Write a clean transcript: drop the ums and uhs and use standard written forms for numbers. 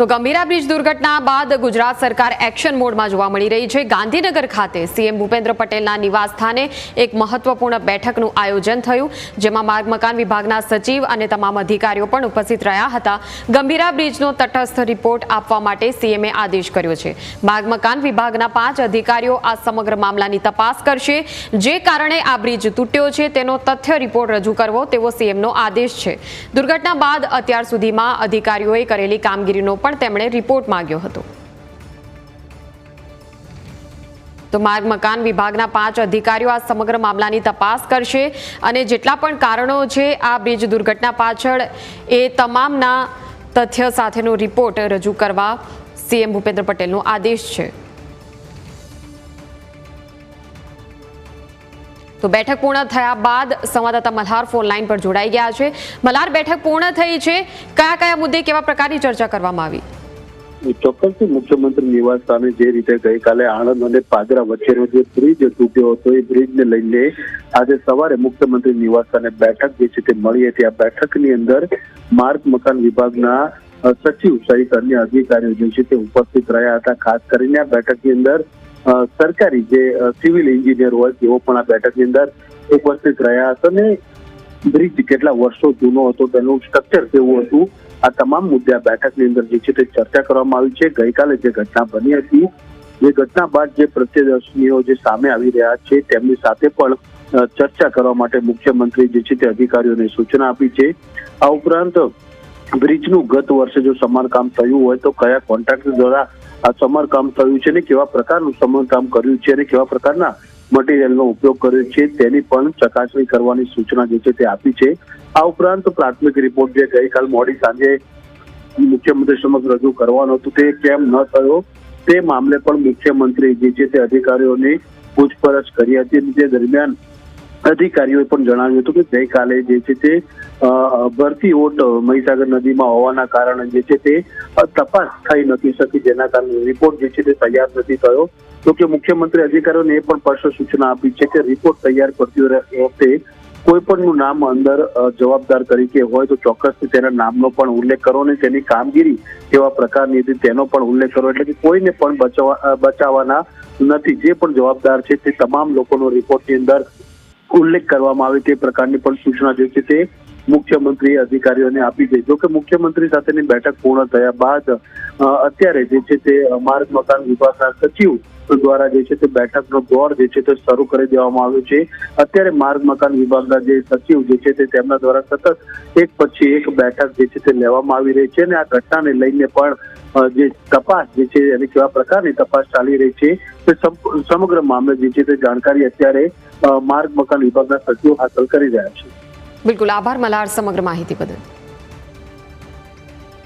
તો ગંભીરા બ્રિજ દુર્ઘટના બાદ ગુજરાત સરકાર એક્શન મોડમાં જોવા મળી રહી છે। ગાંધીનગર ખાતે સીએમ ભૂપેન્દ્ર પટેલના નિવાસ સ્થાને એક મહત્વપૂર્ણ બેઠકનું આયોજન થયું, જેમાં માર્ગ મકાન વિભાગના સચિવ અને તમામ અધિકારીઓ પણ ઉપસ્થિત રહ્યા હતા। ગંભીરા બ્રિજનો તટસ્થ રિપોર્ટ આપવા માટે સીએમએ આદેશ કર્યો છે। માર્ગ મકાન વિભાગના 5 અધિકારીઓ આ સમગ્ર મામલાની તપાસ કરશે, જે કારણે આ બ્રિજ તૂટ્યો છે તેનો તથ્ય રિપોર્ટ રજૂ કરવો તેવો સીએમનો આદેશ છે। દુર્ઘટના બાદ અત્યાર સુધીમાં અધિકારીઓએ કરેલી કામગીરીનો પણ તેમણે રિપોર્ટ માંગ્યો હતો। તો માર્ગ મકાન વિભાગના 5 અધિકારીઓ આ સમગ્ર મામલાની તપાસ કરશે અને જેટલા પણ કારણો છે આ બ્રિજ દુર્ઘટના પાછળ એ તમામના તથ્ય સાથેનો રિપોર્ટ રજૂ કરવા સીએમ ભૂપેન્દ્ર પટેલનો આદેશ છે। તો બેઠક પૂર્ણ થયા બાદ સંવાદદાતા મલ્હાર ફોન લાઈન પર જોડાઈ ગયા છે। મલ્હાર, બેઠક પૂર્ણ થઈ છે, કયા કયા મુદ્દે કેવા પ્રકારની ચર્ચા કરવામાં આવી? ચોક્કસથી મુખ્યમંત્રી નિવાસ સ્થાને જે રીતે ગઈકાલે આણંદ અને પાદરા વચ્ચેનો જે બ્રિજ તૂટ્યો હતો એ બ્રિજને લઈને આજે સવારે મુખ્યમંત્રી નિવાસ સ્થાને બેઠક જે છે તે મળી હતી। આ બેઠકની અંદર માર્ગ મકાન વિભાગના સચિવ સહિત અન્ય અધિકારીઓ જે છે તે ઉપસ્થિત રહ્યા હતા। ખાસ કરીને આ બેઠકની અંદર સરકારી જે સિવિલ એન્જિનિયર હોય તેઓ પણ આ બેઠકની અંદર ઉપસ્થિત રહ્યા હતા અને બ્રિજ કેટલા વર્ષો જૂનો હતો, તેનું સ્ટ્રક્ચર કેવું હતું, આ તમામ મુદ્દે આ બેઠકની અંદર જે છે તે ચર્ચા કરવામાં આવી છે। ગઈકાલે જે ઘટના બની હતી, જે ઘટના બાદ જે પ્રત્યદર્શીઓ જે સામે આવી રહ્યા છે તેમની સાથે પણ ચર્ચા કરવા માટે મુખ્યમંત્રી જે છે તે અધિકારીઓને સૂચના આપી છે। આ ઉપરાંત બ્રિજનું ગત વર્ષે જો સમારકામ થયું હોય તો કયા કોન્ટ્રાક્ટર દ્વારા આ સમારકામ થયું છે ને કેવા પ્રકારનું સમારકામ કર્યું છે અને કેવા પ્રકારના મટીરિયલનો ઉપયોગ કર્યો છે તેની પણ ચકાસણી કરવાની સૂચના જે છે તે આપી છે। આ ઉપરાંત પ્રાથમિક રિપોર્ટ જે ગઈકાલ મોડી સાંજે મુખ્યમંત્રી સમક્ષ રજૂ કરવાનો હતો તે કેમ ન થયો તે મામલે પણ મુખ્યમંત્રી જે છે તે અધિકારીઓની પૂછપરછ કરી હતી। તે દરમિયાન અધિકારીઓએ પણ જણાવ્યું હતું કે ગઈકાલે જે છે તે ભરતી ઓટ મહીસાગર નદીમાં હોવાના કારણે જે છે તે તપાસ થઈ નથી શકી, જેના કારણે રિપોર્ટ જે છે તે તૈયાર નથી થયો। તો કે મુખ્યમંત્રી અધિકારીઓને એ પણ સ્પષ્ટ સૂચના આપી છે કે રિપોર્ટ તૈયાર કરતી વખતે કોઈ પણનું નામ અંદર જવાબદાર તરીકે હોય તો ચોક્કસથી તેના નામનો પણ ઉલ્લેખ કરો અને તેની કામગીરી કેવા પ્રકારની હતી તેનો પણ ઉલ્લેખ કરો, એટલે કે કોઈને પણ બચાવવાના નથી। જે પણ જવાબદાર છે તે તમામ લોકોનો રિપોર્ટની અંદર ઉલ્લેખ કરવામાં આવે તે પ્રકારની પણ સૂચના જે છે તે મુખ્યમંત્રી અધિકારીઓને આપી છે। જો કે મુખ્યમંત્રી સાથેની બેઠક પૂર્ણ થયા બાદ અત્યારે જે છે તે માર્ગ મકાન વિભાગના સચિવ દ્વારા જે છે તે બેઠકનો દોર જે છે તે શરૂ કરી દેવામાં આવ્યો છે। અત્યારે માર્ગ મકાન વિભાગના જે સચિવ જે છે તે તેમના દ્વારા સતત એક પછી એક બેઠક જે છે તે લેવામાં આવી રહી છે અને આ ઘટનાને લઈને પણ જે તપાસ જે છે એની કેવા પ્રકારની તપાસ ચાલી રહી છે તે સમગ્ર મામલે જે છે તે જાણકારી અત્યારે માર્ગ મકાન વિભાગના સચિવ હાંસલ કરી રહ્યા છે। બિલકુલ, આભાર મલ્હાર સમગ્ર માહિતી બદલ।